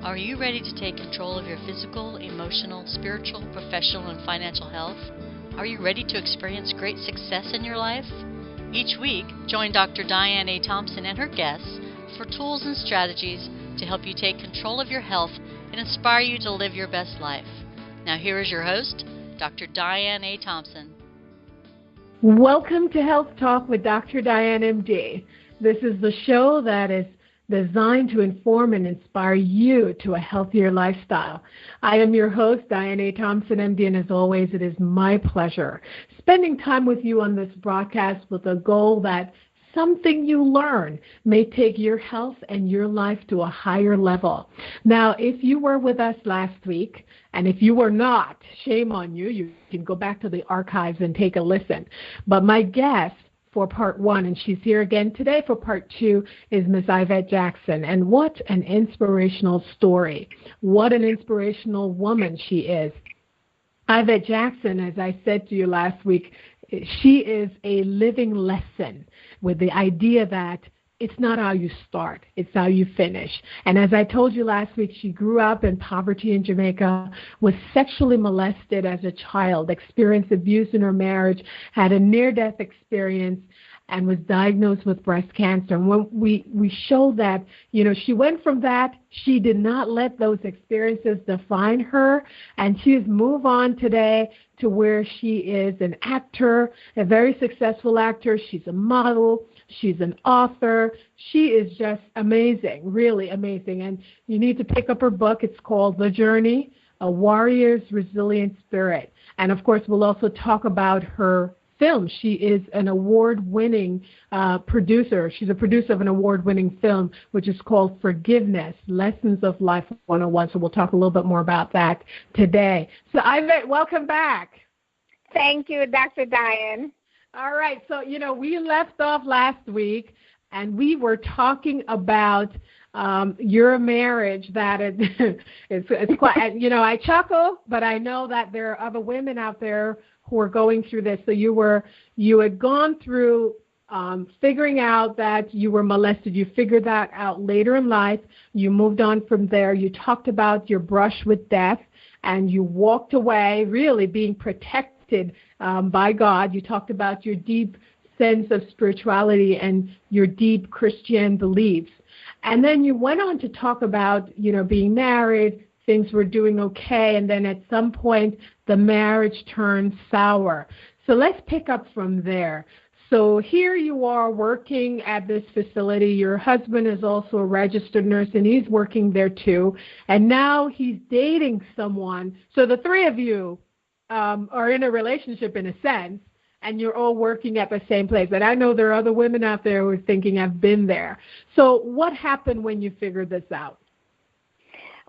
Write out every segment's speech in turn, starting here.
Are you ready to take control of your physical, emotional, spiritual, professional, and financial health? Are you ready to experience great success in your life? Each week, join Dr. Diane A. Thompson and her guests for tools and strategies to help you take control of your health and inspire you to live your best life. Now here is your host, Dr. Diane A. Thompson. Welcome to Health Talk with Dr. Diane, MD. This is the show that is designed to inform and inspire you to a healthier lifestyle. I am your host, Diane A. Thompson, MD, and as always, it is my pleasure spending time with you on this broadcast with a goal that something you learn may take your health and your life to a higher level. Now, if you were with us last week, and if you were not, shame on you. You can go back to the archives and take a listen. But my guest for part one, and she's here again today for part two, is Ms. Ivett Jackson. And what an inspirational story. What an inspirational woman she is. Ivett Jackson, as I said to you last week, she is a living lesson with the idea that it's not how you start, it's how you finish. And as I told you last week, she grew up in poverty in Jamaica, was sexually molested as a child, experienced abuse in her marriage, had a near-death experience, and was diagnosed with breast cancer. And when we showed that, she went from that, she did not let those experiences define her, and she's moved on today to where she is an actor, a very successful actor. She's a model. She's an author. She is just amazing, really amazing. And you need to pick up her book. It's called The Journey, A Warrior's Resilient Spirit. And, of course, we'll also talk about her film. She is an award-winning producer. She's a producer of an award-winning film, which is called Forgiveness, Lessons of Life 101. So we'll talk a little bit more about that today. So, Ivett, welcome back. Thank you, Dr. Diane. All right. So, we left off last week, and we were talking about your marriage that it's quite, I chuckle, but I know that there are other women out there who are going through this. So you had gone through figuring out that you were molested. You figured that out later in life. You moved on from there. You talked about your brush with death, and you walked away really being protected by God. You talked about your deep sense of spirituality and your deep Christian beliefs. And then you went on to talk about, being married, things were doing okay, and then at some point the marriage turned sour. So let's pick up from there. So here you are working at this facility. Your husband is also a registered nurse, and he's working there too. And now he's dating someone. So the three of you are in a relationship in a sense, and you're all working at the same place. And I know there are other women out there who are thinking, I've been there. So what happened when you figured this out?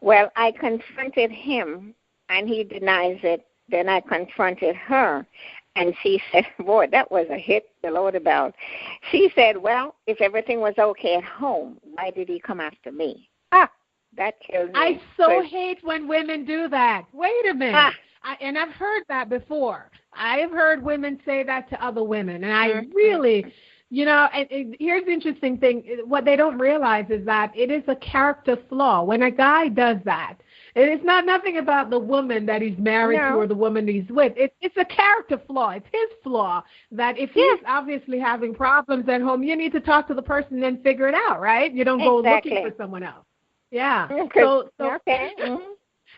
Well, I confronted him, and he denies it. Then I confronted her, and she said, boy, that was a hit below the belt. She said, well, if everything was okay at home, why did he come after me? That killed me. I so hate when women do that. Wait a minute. And I've heard that before. I have heard women say that to other women, and I really... and here's the interesting thing. What they don't realize is that it is a character flaw. When a guy does that, it is nothing about the woman that he's married to or the woman he's with. It's a character flaw. It's his flaw that if he's obviously having problems at home, you need to talk to the person and figure it out, right? You don't go looking for someone else. Yeah. So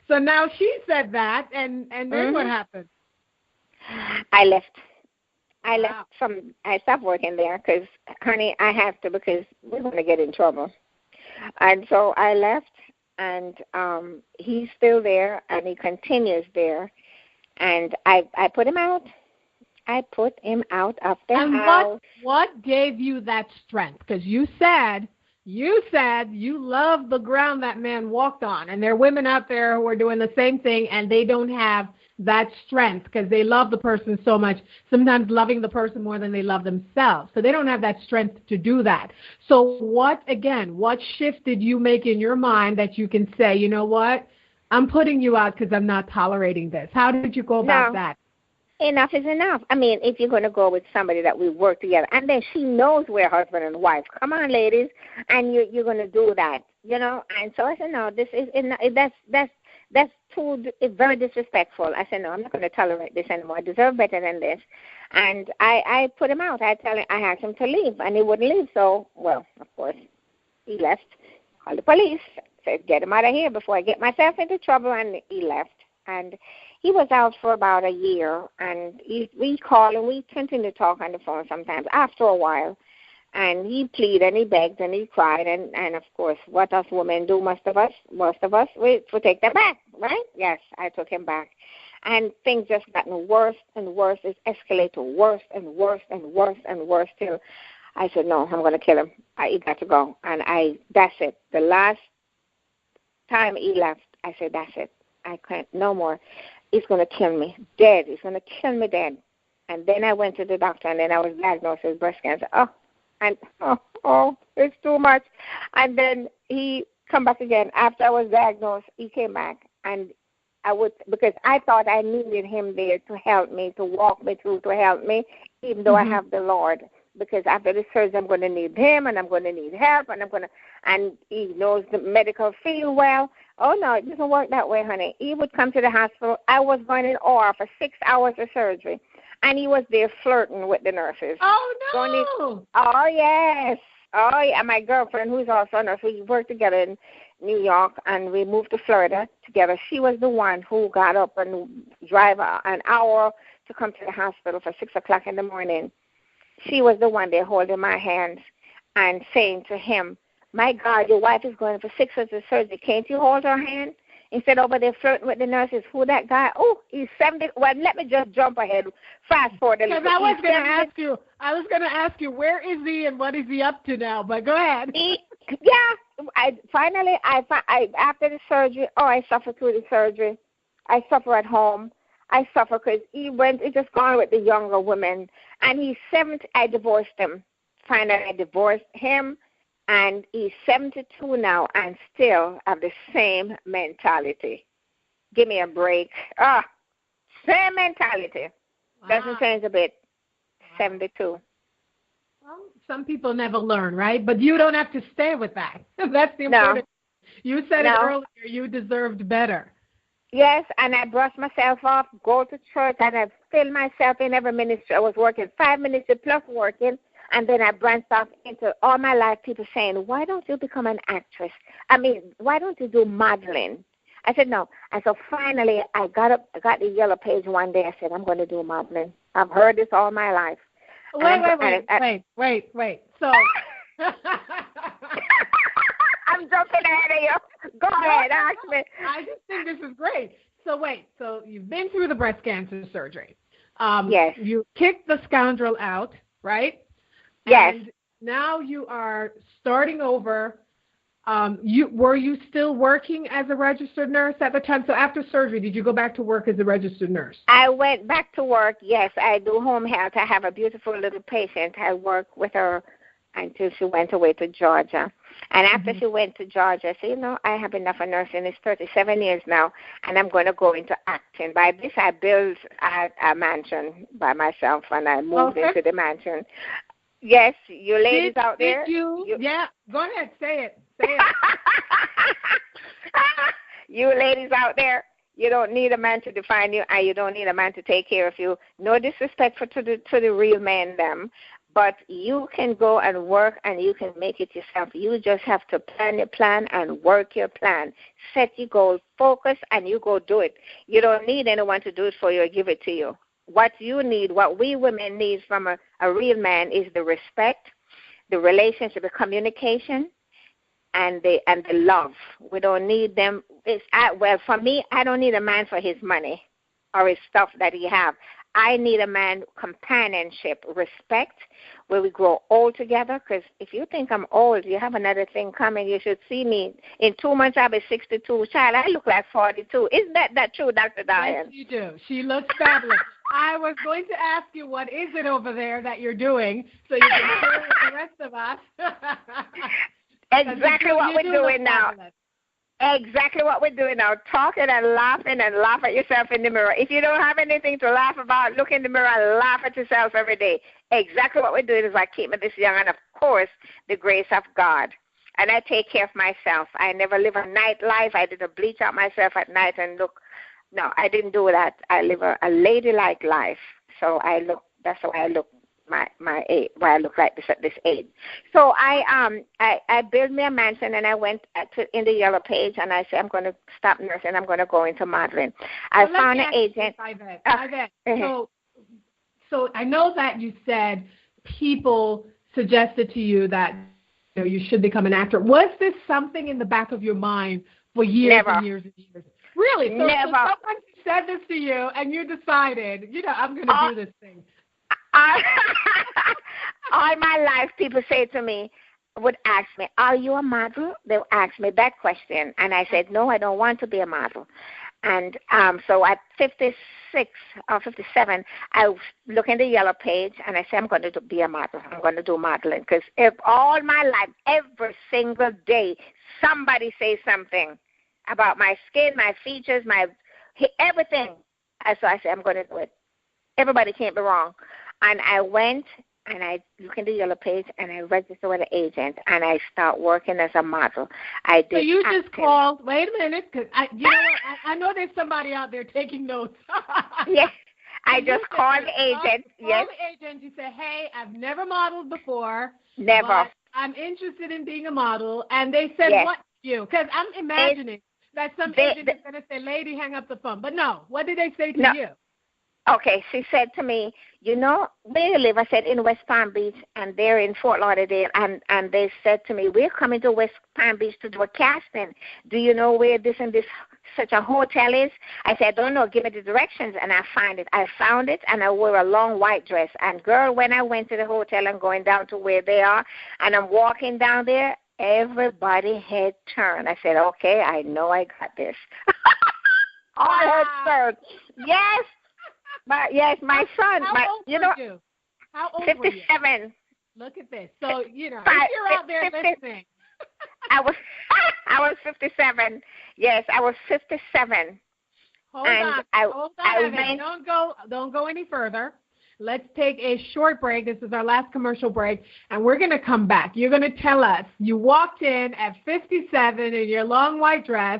so now she said that, and then what happened? I left. I stopped working there because, honey, I have to because we're going to get in trouble. And so I left, and he's still there, and he continues there. And I put him out. I put him out of the house. And what gave you that strength? Because you said you love the ground that man walked on. And there are women out there who are doing the same thing, and they don't have that strength because they love the person so much, sometimes loving the person more than they love themselves. So they don't have that strength to do that. So what shift did you make in your mind that you can say, you know what, I'm putting you out because I'm not tolerating this? How did you go about that? enough is enough. I mean, if you're going to go with somebody that we work together, and then she knows we're husband and wife. Come on, ladies, and you're going to do that, you know. And so I said, no, this is that's too very disrespectful. I said, no, I'm not going to tolerate this anymore. I deserve better than this. And I put him out. I asked him to leave, and he wouldn't leave. So, well, of course, he left. Called the police. Said, get him out of here before I get myself into trouble, and he left. And he was out for about a year, and we called and we continue to talk on the phone sometimes after a while. And he pleaded and he begged and he cried, and of course, what us women do, most of us, we take them back, right? Yes, I took him back. And things just gotten worse and worse. It's escalated to worse and worse and worse and worse till I said, no, I'm going to kill him. He got to go. And that's it. The last time he left, I said, that's it. I can't, no more. He's going to kill me dead. He's going to kill me dead. And then I went to the doctor, and then I was diagnosed with breast cancer. It's too much. And then he come back again. After I was diagnosed, he came back, and because I thought I needed him there to help me, to walk me through, to help me, even though I have the Lord. Because after the surgery, I'm going to need him, and I'm going to need help, and he knows the medical field well. Oh, no, it doesn't work that way, honey. He would come to the hospital. I was going in OR for 6 hours of surgery, and he was there flirting with the nurses. Oh, no. Oh, yes. Oh, yeah. My girlfriend, who's also a nurse, we worked together in New York, and we moved to Florida together. She was the one who got up and drive an hour to come to the hospital for 6 o'clock in the morning. She was the one there holding my hands and saying to him, my God, your wife is going for 6 hours of surgery. Can't you hold her hand? Instead over there flirting with the nurses. Who that guy? Oh, he's 70. Well, let me just jump ahead. Fast forward a little bit. Because I was going to ask you, where is he and what is he up to now? But go ahead. Finally, after the surgery, I suffered through the surgery. I suffer at home. I suffer because he just gone with the younger women. And he's 70. I divorced him. Finally, I divorced him. And he's 72 now and still have the same mentality. Give me a break. Same mentality. Wow. Doesn't change a bit. Wow. 72. Well, some people never learn, right? But you don't have to stay with that. That's the important. No. You said it earlier. You deserved better. Yes, and I brushed myself off, go to church, and I filled myself in every ministry. I was working 5 minutes plus working, and then I branched off into all my life people saying, why don't you become an actress? I mean, why don't you do modeling? I said, no. And so finally I got the yellow page one day. I said, I'm going to do modeling. I've heard this all my life. Wait. So I'm jumping ahead of you. Go ahead, ask me. I just think this is great. So you've been through the breast cancer surgery. Yes. You kicked the scoundrel out, right? Yes. And now you are starting over. Were you still working as a registered nurse at the time? So after surgery, did you go back to work as a registered nurse? I went back to work, yes. I do home health. I have a beautiful little patient. I work with her until she went away to Georgia. And after she went to Georgia, I said, I have enough of nursing. It's 37 years now, and I'm going to go into acting. By this, I built a mansion by myself, and I moved into the mansion. Yes, you ladies out there. Yeah, go ahead, say it. You ladies out there, you don't need a man to define you, and you don't need a man to take care of you. No disrespect to the real men, them. But you can go and work, and you can make it yourself. You just have to plan your plan and work your plan. Set your goal, focus, and you go do it. You don't need anyone to do it for you or give it to you. What you need, what we women need from a real man is the respect, the relationship, the communication, and the love. We don't need them. For me, I don't need a man for his money or his stuff that he have. I need a man, companionship, respect, where we grow old together. Because if you think I'm old, you have another thing coming. You should see me. In 2 months, I'll be 62. Child, I look like 42. Isn't that true, Dr. Diane? Yes, you do. She looks fabulous. I was going to ask you, what is it over there that you're doing so you can share with the rest of us? Exactly what we're doing now. Exactly what we're doing now, talking and laugh at yourself in the mirror. If you don't have anything to laugh about, look in the mirror and laugh at yourself every day. Exactly what we're doing is like keep me this young, and of course, the grace of God. And I take care of myself. I never live a night life. I didn't bleach out myself at night and look. No, I didn't do that. I live a ladylike life. So that's why I look why I look like this at this age. So I built me a mansion, and I went in the Yellow Page, and I said I'm going to stop nursing. I'm going to go into modeling. I found an agent. So I know that you said people suggested to you that you should become an actor. Was this something in the back of your mind for years and years and years? Really? So someone said this to you, and you decided, I'm going to do this thing. All my life, people would ask me, are you a model? They would ask me that question. And I said, no, I don't want to be a model. And so at 56 or 57, I look in the Yellow Page, and I say, I'm going to be a model. I'm going to do modeling. Because if all my life, every single day, somebody says something about my skin, my features, everything. And so I said, I'm going to do it. Everybody can't be wrong. And I went, and I look in the Yellow Page, and I registered with an agent, and I start working as a model. I did. So you just called. Wait a minute, because I know there's somebody out there taking notes. Yes, I just called the agent. Yes. Call the agent. You say, hey, I've never modeled before. Never. But I'm interested in being a model, and they said what to you? Because I'm imagining that some agent is going to say, lady, hang up the phone. But no, what did they say to you? Okay, she said to me, where you live? I said, in West Palm Beach, and they're in Fort Lauderdale. And they said to me, we're coming to West Palm Beach to do a casting. Do you know where this and this such a hotel is? I said, I don't know. Give me the directions. And I found it. I found it, and I wore a long white dress. And, girl, when I went to the hotel and going down to where they are, and I'm walking down there, everybody head turned. I said, okay, I know I got this. All head turned. Yes. My son. How old were you? How old 57. Were you? Look at this. So, if you're out there listening. I was 57. Yes, I was 57. Hold on. Don't go any further. Let's take a short break. This is our last commercial break, and we're going to come back. You're going to tell us you walked in at 57 in your long white dress,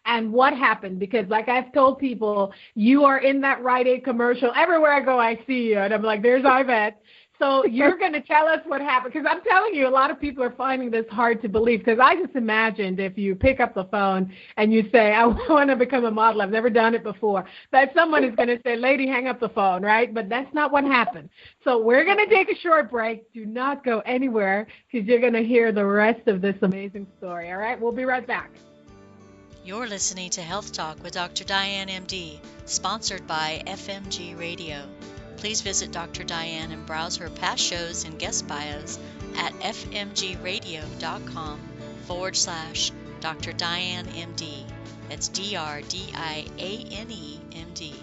and what happened? Because like I've told people, you are in that Rite Aid commercial. Everywhere I go, I see you, and I'm like, there's Ivett. So you're going to tell us what happened, because I'm telling you, a lot of people are finding this hard to believe, because I just imagined if you pick up the phone and you say, I want to become a model, I've never done it before, that someone is going to say, lady, hang up the phone, right? But that's not what happened. So we're going to take a short break. Do not go anywhere, because you're going to hear the rest of this amazing story, all right? We'll be right back. You're listening to Health Talk with Dr. Diane, MD, sponsored by FMG Radio. Please visit Dr. Diane and browse her past shows and guest bios at fmgradio.com/Dr. Diane, MD. That's DRDIANE, MD.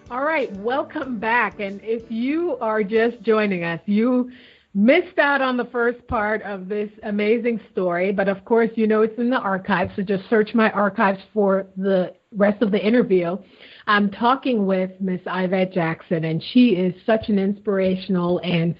All right, welcome back. And if you are just joining us, you missed out on the first part of this amazing story, but of course, it's in the archives, so just search my archives for the rest of the interview. I'm talking with Miss Ivett Jackson, and she is such an inspirational and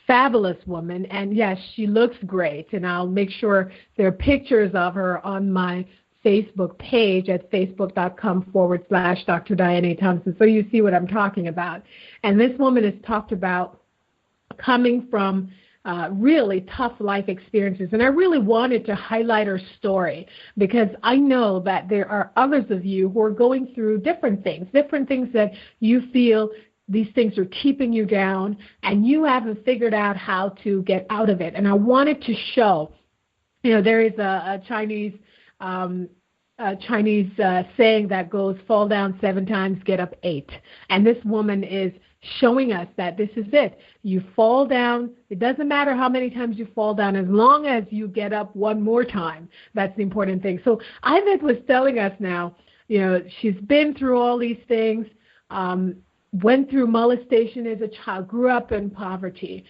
fabulous woman, and yes, she looks great, and I'll make sure there are pictures of her on my Facebook page at facebook.com/Dr. Diane A. Thompson, so you see what I'm talking about. And this woman has talked about coming from really tough life experiences. And I really wanted to highlight her story because I know that there are others of you who are going through different things that you feel these things are keeping you down and you haven't figured out how to get out of it. And I wanted to show, there is a Chinese saying that goes, fall down 7 times, get up 8. And this woman is showing us that this is it. You fall down. It doesn't matter how many times you fall down, as long as you get up one more time. That's the important thing. So Ivett was telling us now, she's been through all these things. went through molestation as a child, grew up in poverty,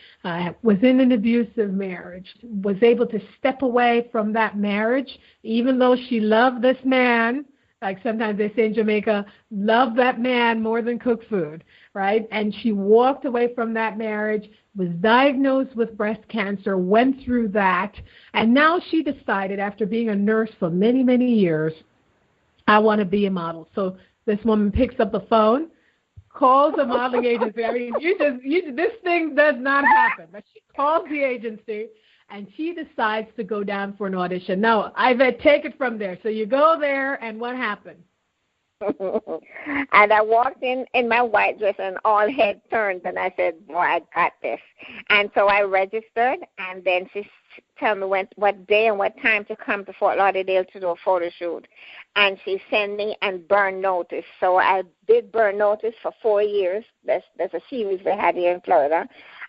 was in an abusive marriage, was able to step away from that marriage, even though she loved this man. Like sometimes they say in Jamaica, love that man more than cook food, right? And she walked away from that marriage, was diagnosed with breast cancer, went through that, and now she decided, after being a nurse for many, many years, I want to be a model. So this woman picks up the phone, calls a modeling agency. I mean, this thing does not happen. But she calls the agency, and she decides to go down for an audition. Now, Ivett, take it from there. So you go there, and what happened? And I walked in my white dress and all head turned, and I said, boy, I got this. And so I registered, and then she told me what day and what time to come to Fort Lauderdale to do a photo shoot. And she sent me and burn notice. So I did burn notice for 4 years. There's a series they had here in Florida.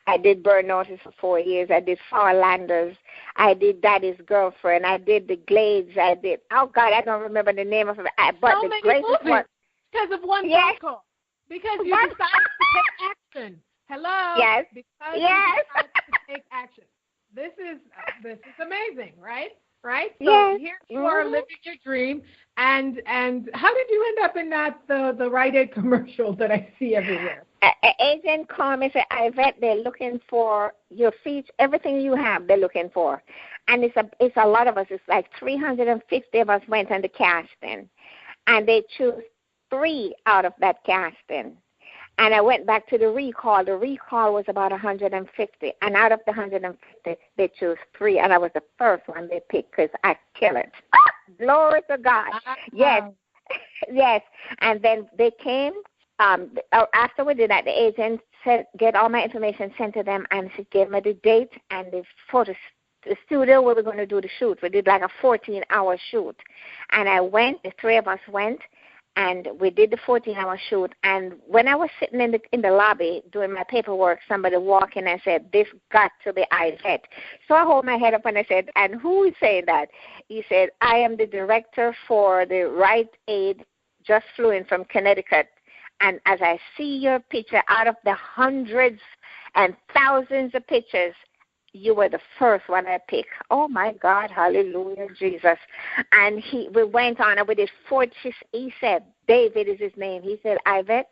I did burn notice for 4 years. I did Farlanders. I did Daddy's Girlfriend. I did the Glades. I did, oh, God, I don't remember the name of it. But so the many greatest movies one. Because of one phone call. Because you decided to take action. Hello? Yes. Because you decided to take action. This is amazing, right? Right? So yes. Here you are living your dream. And how did you end up in that the Rite Aid commercial that I see everywhere? An agent called me and said, Ivett, they're looking for your features, everything you have, they're looking for. And it's a lot of us. It's like 350 of us went on the casting. And they choose 3 out of that casting. And I went back to the recall. The recall was about 150. And out of the 150, they chose 3. And I was the first one they picked because I kill it. Glory to God. Yes. Yes. And then they came. After we did that, the agent said, get all my information sent to them. And she gave me the date and the studio where we're going to do the shoot. We did like a 14-hour shoot. And I went, the 3 of us went. And we did the 14-hour shoot. And when I was sitting in the lobby doing my paperwork, somebody walked in and said, this got to be Ivett. So I hold my head up and I said, and who is saying that? He said, I am the director for the Rite Aid, just flew in from Connecticut. And as I see your picture, out of the hundreds and thousands of pictures, you were the first one I picked. Oh, my God, hallelujah, Jesus. And we went on and we did 40, he said, David is his name. He said, Ivett,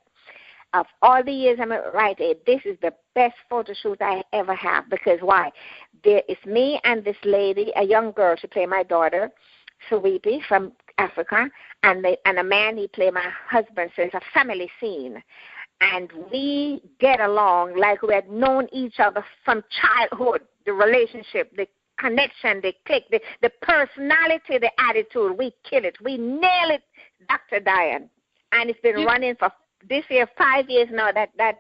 of all the years I'm at Rite Aid, this is the best photo shoot I ever have. Because why? It's me and this lady, a young girl, she played my daughter, Sweepy from Africa, and a man, he played my husband. So it's a family scene. And we get along like we had known each other from childhood, the relationship, the connection, the click, the personality, the attitude. We kill it. We nail it, Dr. Diane. And it's been running for this year 5 years now. That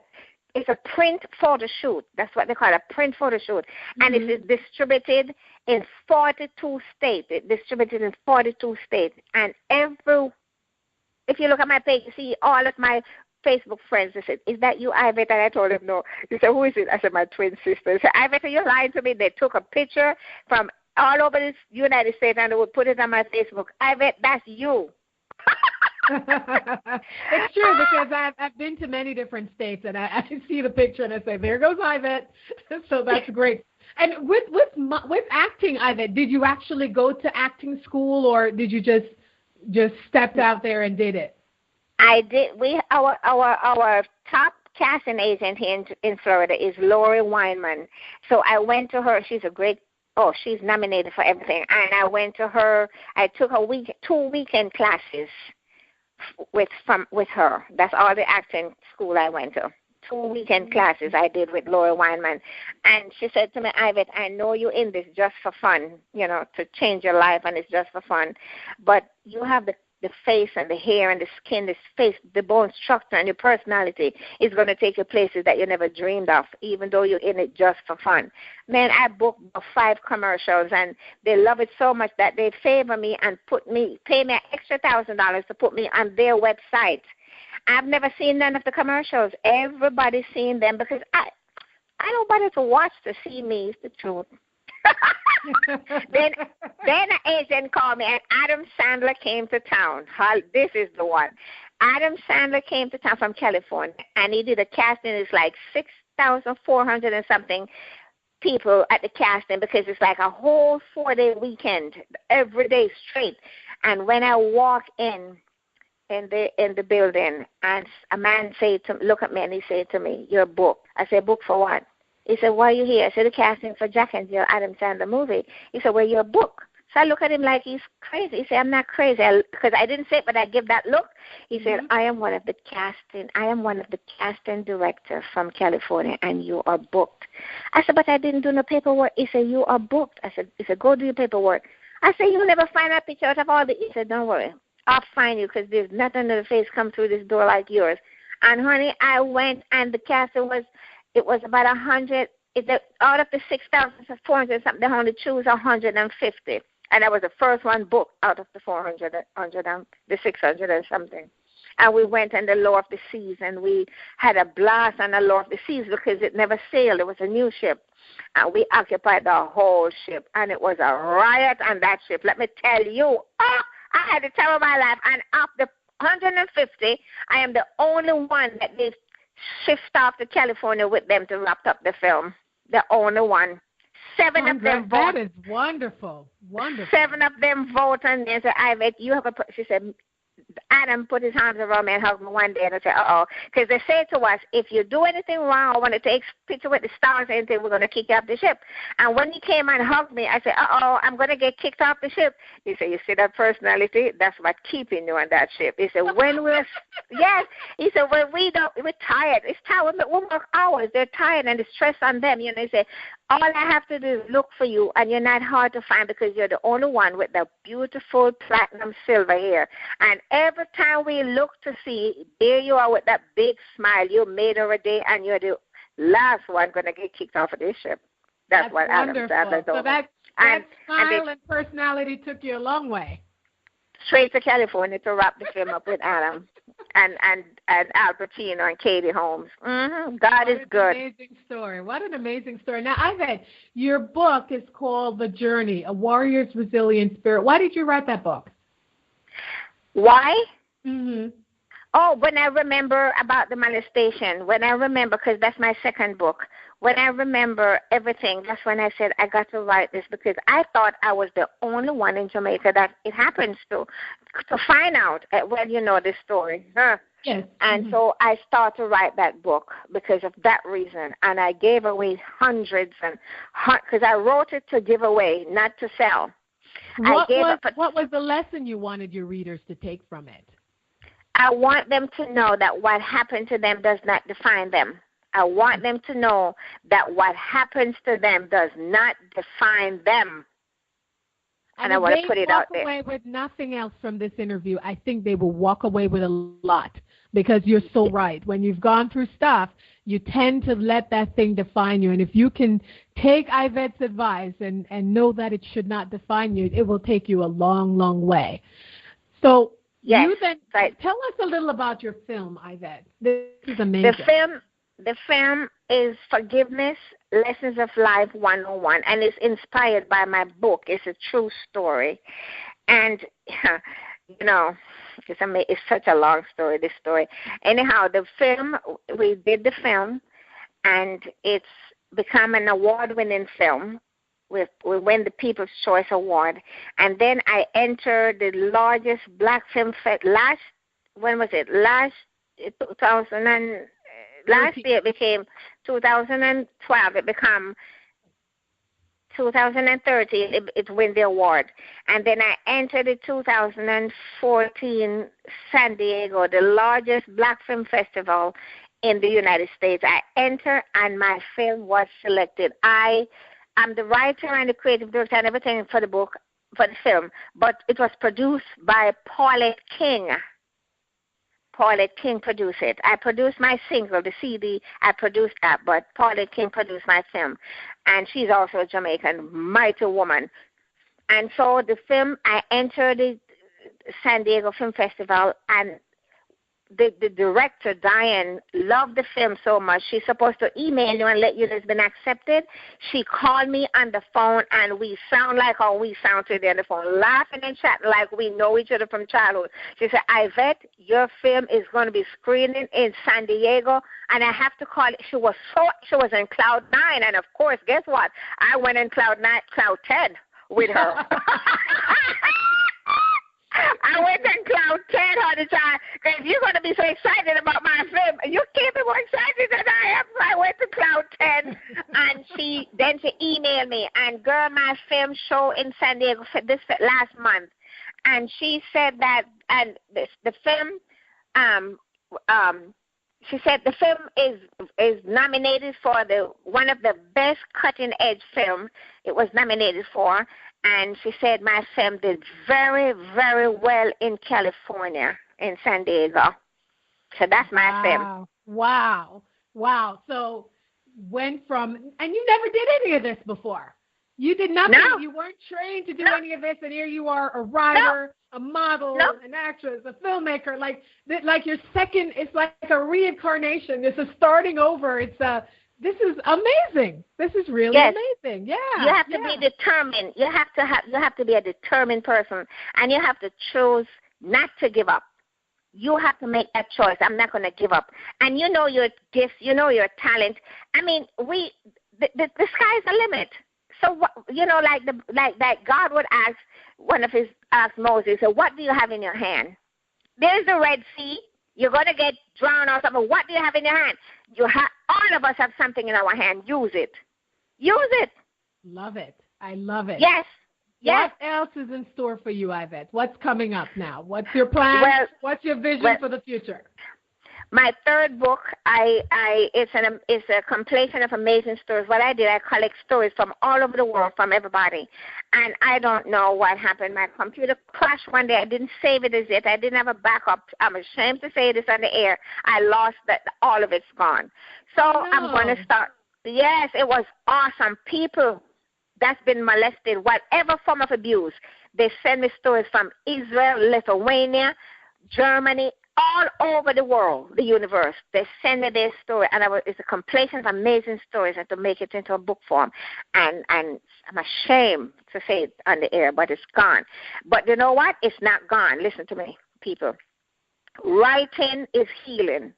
it's a print photo shoot. That's what they call it, a print photo shoot. And it is distributed in 42 states. It's distributed in 42 states. And if you look at my page, you see all of my Facebook friends. They said, is that you, Ivett? And I told them, no. He said, who is it? I said, my twin sister. He said, Ivett, you're lying to me. They took a picture from all over the United States and they would put it on my Facebook. Ivett, that's you. It's true because I've been to many different states and I see the picture and I say, there goes Ivett. So that's great. And with acting, Ivett, did you actually go to acting school or did you just stepped out there and did it? I did. Our top casting agent here in Florida is Lori Weinman. So I went to her. She's a great. Oh, she's nominated for everything. And I went to her. I took 2 weekend classes with her. That's all the acting school I went to. 2 weekend classes I did with Lori Weinman. And she said to me, Ivett, I know you're in this just for fun, to change your life, and it's just for fun. But you have the face and the hair and the skin, the face, the bone structure and your personality is going to take you places that you never dreamed of, even though you're in it just for fun. Man, I booked 5 commercials, and they love it so much that they favor me and pay me an extra $1,000 to put me on their website. I've never seen none of the commercials. Everybody's seen them because I don't bother to watch to see me. It's the truth. Then an agent called me, and Adam Sandler came to town. This is the one. Adam Sandler came to town from California, and he did a casting. It's like 6,400 and something people at the casting because it's like a whole 4-day weekend, every day straight. And when I walk in the building, and a man look at me, and he said to me, "You're booked." I said, "Booked for what?" He said, "Why are you here?" I said, "The casting for Jack and Jill Adam Sandler movie." He said, "Well, you're booked." So I look at him like he's crazy. He said, "I'm not crazy," because I didn't say it, but I give that look. He said, "I am one of the casting director from California, and you are booked." I said, "But I didn't do no paperwork." He said, "You are booked." He said, "Go do your paperwork." I said, "You'll never find that picture out of all the." He said, "Don't worry. I'll find you because there's nothing in the face come through this door like yours." And, honey, I went, and the casting was about 100. Out of the 6,400 something, they only choose 150. And I was the first one booked out of the the 600 and something. And we went on the Law of the Seas, and we had a blast on the Law of the Seas because it never sailed. It was a new ship. And we occupied the whole ship, and it was a riot on that ship. Let me tell you, I had the time of my life. And of the 150, I am the only one that they shift off to California with them to wrap up the film. The only one. 7 of them voted. That is wonderful. Wonderful. 7 of them voted, and they said, "Ivett, you have a." She said, Adam put his arms around me and hugged me one day, and I said, "Uh-oh," because they say to us, if you do anything wrong or want to take a picture with the stars or anything, we're going to kick you off the ship. And when he came and hugged me, I said, "Uh-oh, I'm going to get kicked off the ship." He said, "You see that personality? That's what's keeping you on that ship." He said, "When we're," yes, he said, "when we're tired. It's tired. We work hours. They're tired, and the stress on them." You know, he said, "All I have to do is look for you, and you're not hard to find because you're the only one with the beautiful platinum silver hair. And every time we look to see, there you are with that big smile. You made her a day, and you're the last one going to get kicked off of this ship." That's what wonderful. Adam Sandler told So that smile and personality took you a long way. Straight to California to wrap the film up with Adam and Al Pacino and Katie Holmes. Mm-hmm. God is good. Amazing story. What an amazing story. Now, Ivett, your book is called The Journey, A Warrior's Resilient Spirit. Why did you write that book? Why? Mm-hmm. Oh, when I remember about the molestation, because that's my second book, when I remember everything, that's when I said I got to write this because I thought I was the only one in Jamaica that it happens to find out, well, you know this story. Huh? Yes. And so I started to write that book because of that reason, and I gave away hundreds, because I wrote it to give away, not to sell. What was the lesson you wanted your readers to take from it? I want them to know that what happened to them does not define them. I want them to know that what happens to them does not define them. And I want to put it out there. If they walk away with nothing else from this interview, I think they will walk away with a lot because you're so right. When you've gone through stuff, you tend to let that thing define you. And if you can take Ivett's advice and know that it should not define you, it will take you a long, long way. So yes, you then tell us a little about your film, Ivett. This is amazing. The film is Forgiveness, Lessons of Life 101, and it's inspired by my book. It's a true story. And, you know, it's such a long story, this story. Anyhow, we did the film, and it's become an award-winning film. We won the People's Choice Award. And then I entered the largest black film last year it became 2012. It became 2013. It won the award. And then I entered the 2014 San Diego, the largest black film festival in the United States. I entered, and my film was selected. I'm the writer and the creative director and everything for the book, for the film, but it was produced by Paulette King. Paulette King produced it. I produced my single, the CD. I produced that, but Paulette King produced my film. And she's also a Jamaican, mighty woman. And so the film, I entered the San Diego Film Festival, and the director, Diane, loved the film so much, she's supposed to email you and let you know it's been accepted. She called me on the phone, and we sound like how we sound today on the phone, laughing and chatting like we know each other from childhood. She said, Ivett, your film is going to be screening in San Diego, and I have to call it. She was in Cloud 9, and of course, guess what? I went in Cloud 10 with her. I went in Cloud 10 all the time because you're going to be so excited about my film. You can't be more excited than I am. So I went to Cloud 10, and she emailed me, and girl, my film show in San Diego this last month, and she said that, and the film, she said the film is nominated for one of the best cutting edge film it was nominated for. And she said my film did very, very well in California, in San Diego. So that's my film. Wow. So went from, and you never did any of this before. You did nothing. No. You weren't trained to do any of this, and here you are, a writer, a model, an actress, a filmmaker. Like your second, it's like a reincarnation. This is starting over. This is amazing. This is really amazing. Yeah. You have to be determined. You have to be a determined person, and you have to choose not to give up. You have to make that choice. I'm not going to give up. And you know your gifts. You know your talent. I mean, the sky's the limit. So like God would ask Moses, so what do you have in your hand? There's the Red Sea. You're going to get drowned or something. What do you have in your hand? All of us have something in our hand. Use it. Use it. Love it. I love it. Yes. What else is in store for you, Ivett? What's coming up now? What's your plan? What's your vision for the future? My third book, it's a compilation of amazing stories. What I did, I collect stories from all over the world, from everybody. And I don't know what happened. My computer crashed one day. I didn't save it as yet. I didn't have a backup. I'm ashamed to say this on the air. I lost that. All of it's gone. So I'm going to start. Yes, it was awesome. People that's been molested, whatever form of abuse, they send me stories from Israel, Lithuania, Germany, all over the world, the universe. They send me their story, and it's a compilation of amazing stories, and to make it into a book form. And I'm ashamed to say it on the air, but it's gone. But you know what? It's not gone. Listen to me, people. Writing is healing.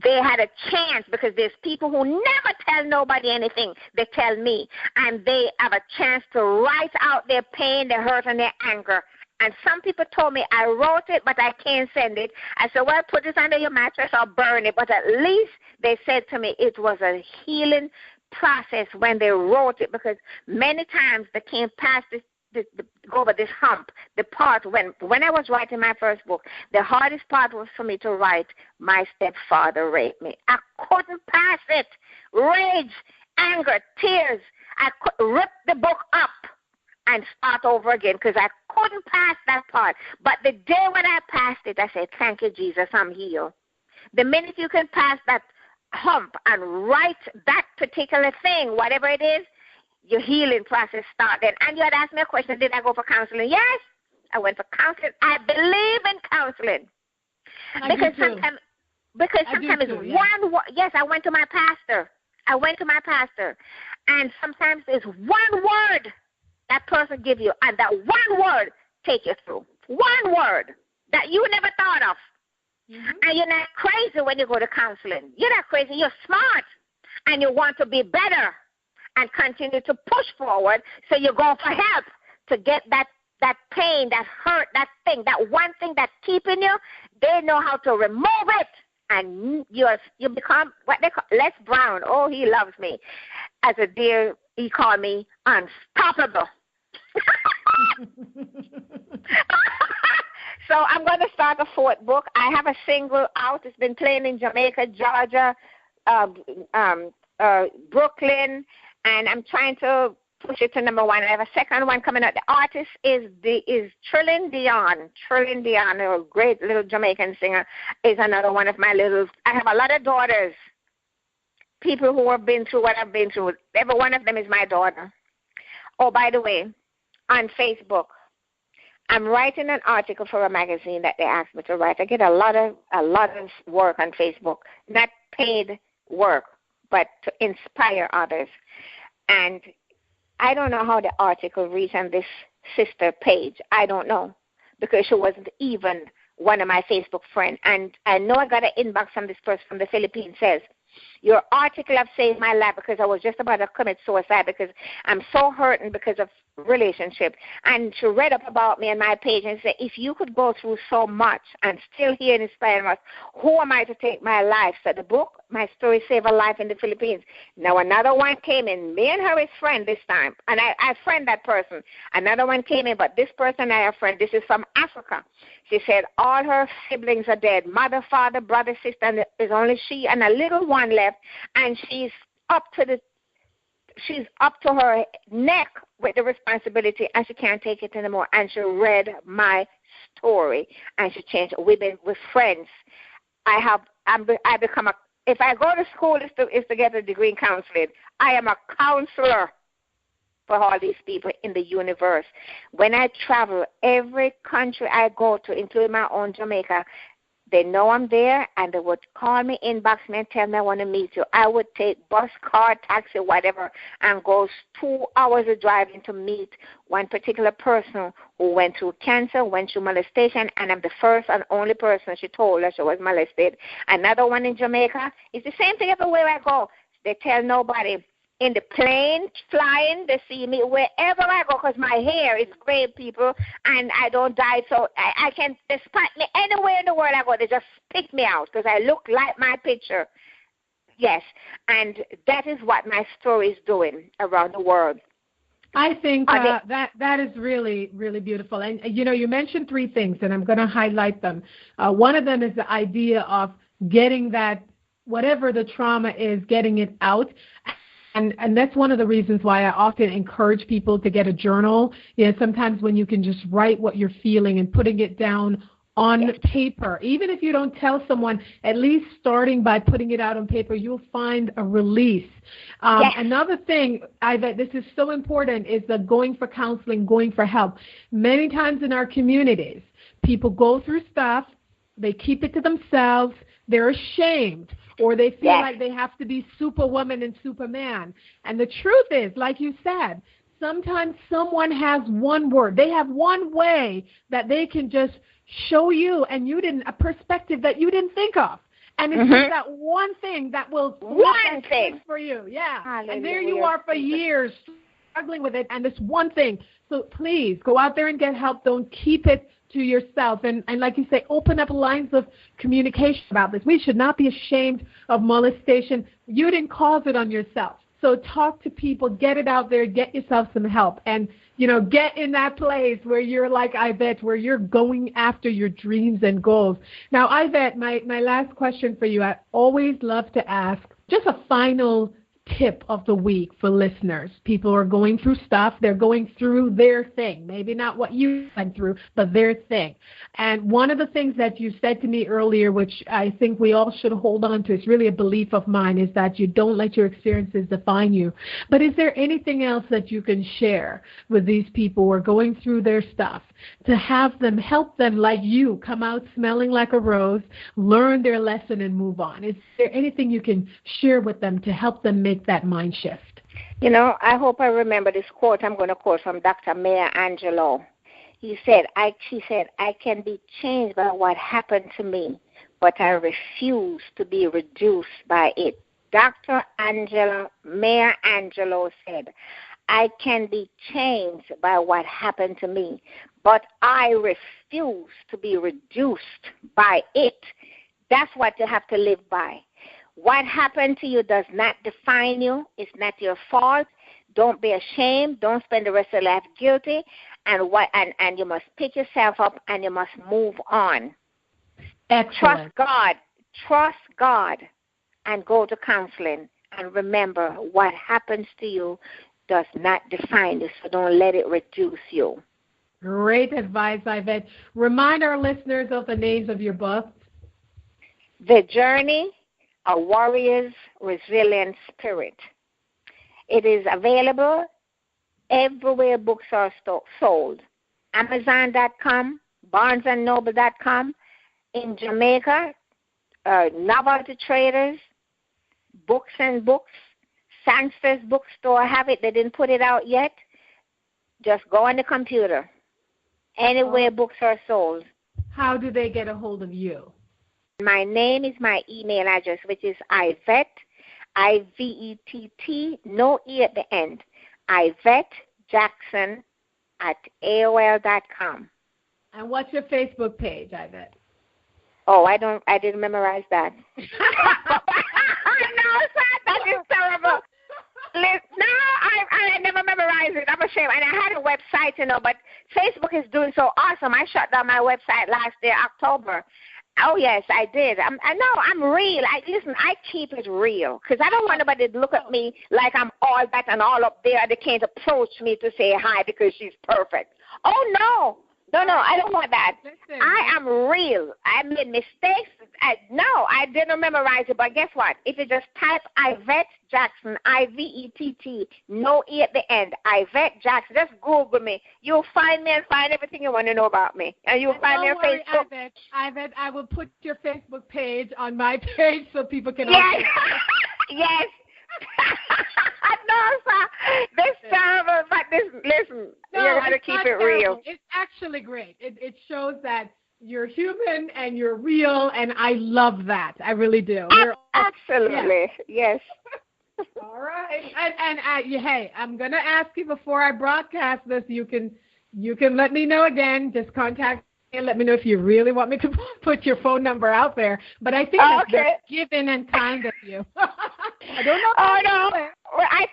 They had a chance because there's people who never tell nobody anything. They tell me, and they have a chance to write out their pain, their hurt, and their anger. And some people told me, I wrote it, but I can't send it. I said, well, put it under your mattress or burn it. But at least they said to me it was a healing process when they wrote it, because many times they can't pass go over this hump. The part when I was writing my first book, the hardest part was for me to write, my stepfather raped me. I couldn't pass it. Rage, anger, tears. I could rip the book up and start over again because I couldn't pass that part. But the day when I passed it, I said, thank you, Jesus, I'm healed. The minute you can pass that hump and write that particular thing, whatever it is, your healing process started. And you had asked me a question, did I go for counseling? Yes, I went for counseling. I believe in counseling. Because sometimes it's one word. Yes, I went to my pastor. And sometimes it's one word that person give you, and that one word take you through. One word that you never thought of. Mm-hmm. And you're not crazy when you go to counseling. You're not crazy. You're smart. And you want to be better and continue to push forward. So you go for help to get that pain, that hurt, that thing, that one thing that's keeping you. They know how to remove it. And you become what they call Les Brown. Oh, he loves me. As a dear, he called me unstoppable. So I'm going to start a fourth book. I have a single out. It's been playing in Jamaica, Georgia, Brooklyn, and I'm trying to push it to number one. I have a second one coming out. The artist is Trillian Dion. Trillian Dion, a great little Jamaican singer, is another one of my I have a lot of daughters, people who have been through what I've been through. Every one of them is my daughter. Oh, by the way, on Facebook, I'm writing an article for a magazine that they asked me to write. I get a lot of work on Facebook, not paid work, but to inspire others. And I don't know how the article reads on this sister page. I don't know, because she wasn't even one of my Facebook friends. And I know I got an inbox from this person from the Philippines says, your article have saved my life because I was just about to commit suicide because I'm so hurting because of relationship. And she read up about me on my page and said, if you could go through so much and still hear and inspire us, who am I to take my life? So the book, My Story Saved a Life in the Philippines. Now another one came in. Me and her is friend this time. And I friend that person. Another one came in, but this person I have friend. This is from Africa. She said all her siblings are dead. Mother, father, brother, sister, and there's only she and a little one left. And she's up to her neck with the responsibility, and she can't take it anymore. And she read my story, and she changed. We've been with friends. I become if I go to school, is to get a degree in counseling. I am a counselor for all these people in the universe. When I travel, every country I go to, including my own Jamaica, they know I'm there, and they would call me, inbox me, and tell me I want to meet you. I would take bus, car, taxi, whatever, and go 2 hours of driving to meet one particular person who went through cancer, went through molestation, and I'm the first and only person she told her she was molested. Another one in Jamaica. It's the same thing everywhere I go. They tell nobody. In the plane, flying, they see me wherever I go because my hair is gray, people, and I don't dye, so I can, they spot me anywhere in the world I go. They just pick me out because I look like my picture. Yes, and that is what my story is doing around the world. I think that is really, really beautiful. And, you mentioned 3 things, and I'm going to highlight them. One of them is the idea of getting that, whatever the trauma is, getting it out. And that's one of the reasons why I often encourage people to get a journal. Sometimes when you can just write what you're feeling and putting it down on paper, even if you don't tell someone, at least starting by putting it out on paper, you'll find a release. Another thing, Ivett, this is so important, is the going for counseling, going for help. Many times in our communities, people go through stuff, they keep it to themselves, they're ashamed, or they feel like they have to be superwoman and superman. And the truth is, like you said, sometimes someone has one word. They have one way that they can just show you a perspective that you didn't think of. And it's just that one thing that will fix for you. Yeah. Hallelujah. And there you are for years struggling with it, and this one thing. So please go out there and get help. Don't keep it to yourself. And like you say, open up lines of communication about this. We should not be ashamed of molestation. You didn't cause it on yourself. So talk to people, get it out there, get yourself some help, and, get in that place where you're like Ivett, where you're going after your dreams and goals. Now, Ivett, my last question for you, I always love to ask just a final tip of the week for listeners. People are going through stuff. They're going through their thing. Maybe not what you went through, but their thing. And one of the things that you said to me earlier, which I think we all should hold on to, it's really a belief of mine, is that you don't let your experiences define you. But is there anything else that you can share with these people who are going through their stuff to have them, help them like you, come out smelling like a rose, learn their lesson and move on? Is there anything you can share with them to help them make that mind shift? I hope I remember this quote I'm going to quote from Dr. Maya Angelou. She said, I can be changed by what happened to me, but I refuse to be reduced by it. Dr. Maya Angelou said, I can be changed by what happened to me, but I refuse to be reduced by it. That's what you have to live by. What happened to you does not define you. It's not your fault. Don't be ashamed. Don't spend the rest of your life guilty. And you must pick yourself up and you must move on. Excellent. Trust God and go to counseling. And remember, what happens to you does not define you, so don't let it reduce you. Great advice, Ivett. Remind our listeners of the names of your books. The Journey, A Warrior's Resilient Spirit. It is available everywhere books are sold. Amazon.com, BarnesandNoble.com. In Jamaica, Novelty Traders, Books and Books, Sangster's Bookstore have it. They didn't put it out yet. Just go on the computer. Anywhere books are sold. How do they get a hold of you? My name is my email address, which is Ivett, Ivett, no E at the end, Ivett Jackson at AOL.com. And what's your Facebook page, Ivett? Oh, I didn't memorize that. No, that is terrible. No, I never memorized it. I'm ashamed. And I had a website, but Facebook is doing so awesome. I shut down my website last year, October. Oh, yes, I did. I'm real. Listen, I keep it real because I don't want nobody to look at me like I'm all that and all up there. They can't approach me to say hi because she's perfect. Oh, no. No, I don't want that. Listen, I am real. I made mistakes. I didn't memorize it, but guess what? If you just type Ivett Jackson, Ivett, no E at the end, Ivett Jackson, just Google me. You'll find me and find everything you want to know about me. And you'll find me on Facebook. Ivett, I will put your Facebook page on my page so people can also. Yes. No, sir. This terrible, but listen, you got to keep it real. It's actually great. It shows that you're human and you're real, and I love that. I really do. Absolutely, yes. All right. And hey, I'm going to ask you before I broadcast this, you can let me know again. Just contact me and let me know if you really want me to put your phone number out there. But I think that's very given and kind of you. I don't know. Oh, no. Well, I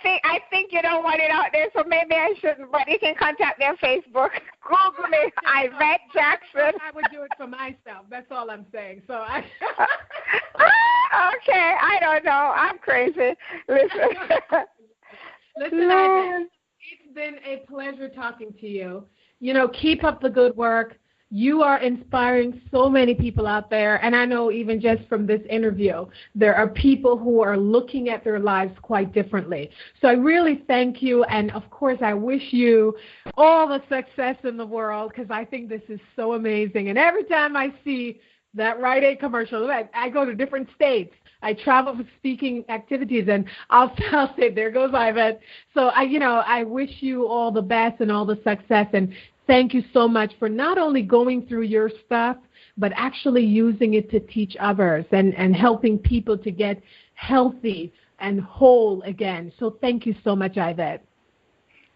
think you don't want it out there, so maybe I shouldn't. But you can contact me on Facebook. Google me, Ivett Jackson. I would do it for myself. That's all I'm saying. So okay, I don't know. I'm crazy. Listen, Ivett, it's been a pleasure talking to you. Keep up the good work. You are inspiring so many people out there, and I know even just from this interview, there are people who are looking at their lives quite differently. So I really thank you, and of course I wish you all the success in the world because I think this is so amazing. And every time I see that Rite Aid commercial, I go to different states. I travel for speaking activities, and I'll say, there goes Ivett. So I wish you all the best and all the success, and thank you so much for not only going through your stuff, but actually using it to teach others and helping people to get healthy and whole again. So thank you so much, Ivett.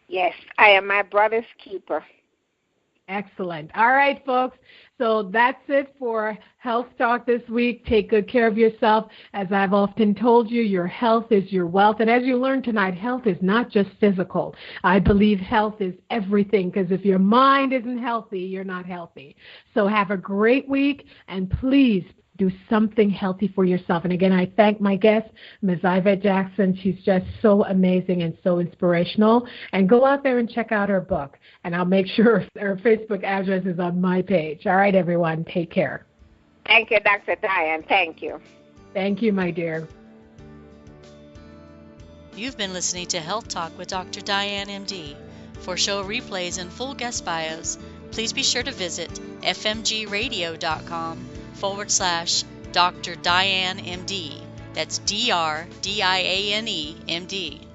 Yes, I am my brother's keeper. Excellent. All right, folks. So that's it for Health Talk this week. Take good care of yourself. As I've often told you, your health is your wealth. And as you learned tonight, health is not just physical. I believe health is everything because if your mind isn't healthy, you're not healthy. So have a great week, and please do something healthy for yourself. And again, I thank my guest, Ms. Ivett Jackson. She's just so amazing and so inspirational. And go out there and check out her book. And I'll make sure her Facebook address is on my page. All right, everyone, take care. Thank you, Dr. Diane. Thank you. Thank you, my dear. You've been listening to Health Talk with Dr. Diane, MD. For show replays and full guest bios, please be sure to visit fmgradio.com/Dr. Diane, MD. That's DRDIANE, MD.